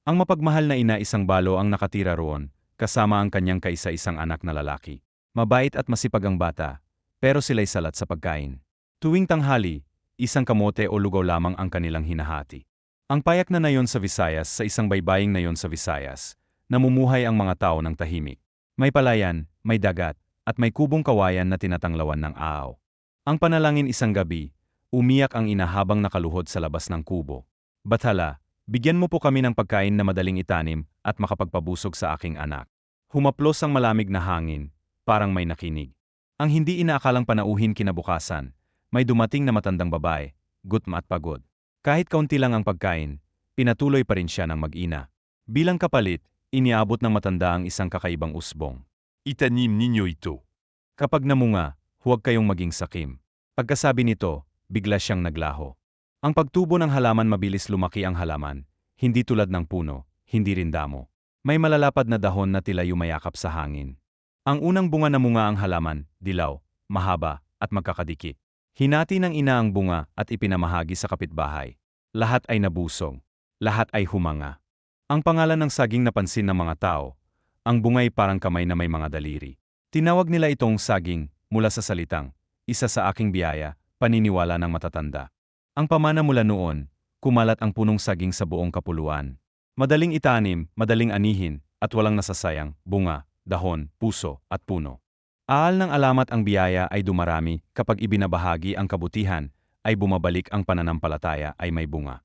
Ang mapagmahal na ina isang balo ang nakatira roon, kasama ang kanyang kaisa-isang anak na lalaki. Mabait at masipag ang bata, pero sila'y salat sa pagkain. Tuwing tanghali, isang kamote o lugaw lamang ang kanilang hinahati. Ang payak na nayon sa Visayas sa isang baybaying nayon sa Visayas, namumuhay ang mga tao ng tahimik. May palayan, may dagat, at may kubong kawayan na tinatanglawan ng aaw. Ang panalangin isang gabi, umiyak ang ina habang nakaluhod sa labas ng kubo. Bathala, bigyan mo po kami ng pagkain na madaling itanim at makapagpabusog sa aking anak. Humaplos ang malamig na hangin, parang may nakinig. Ang hindi inaakalang panauhin kinabukasan, may dumating na matandang babae, gutma at pagod. Kahit kaunti lang ang pagkain, pinatuloy pa rin siya ng mag-ina. Bilang kapalit, iniabot ng matanda ang isang kakaibang usbong. Itanim ninyo ito. Kapag namunga, huwag kayong maging sakim. Pagkasabi nito, bigla siyang naglaho. Ang pagtubo ng halaman mabilis lumaki ang halaman, hindi tulad ng puno, hindi rin damo. May malalapad na dahon na tila yumayakap sa hangin. Ang unang bunga na munga ang halaman, dilaw, mahaba, at magkakadikit. Hinati ng ina ang bunga at ipinamahagi sa kapitbahay. Lahat ay nabusog. Lahat ay humanga. Ang pangalan ng saging napansin ng mga tao. Ang bungay parang kamay na may mga daliri. Tinawag nila itong saging, mula sa salitang, isa sa aking biyaya, paniniwala ng matatanda. Ang pamana mula noon, kumalat ang punong saging sa buong kapuluan. Madaling itanim, madaling anihin, at walang nasasayang, bunga, dahon, puso, at puno. Aal ng alamat ang biyaya ay dumarami, kapag ibinabahagi ang kabutihan, ay bumabalik ang pananampalataya ay may bunga.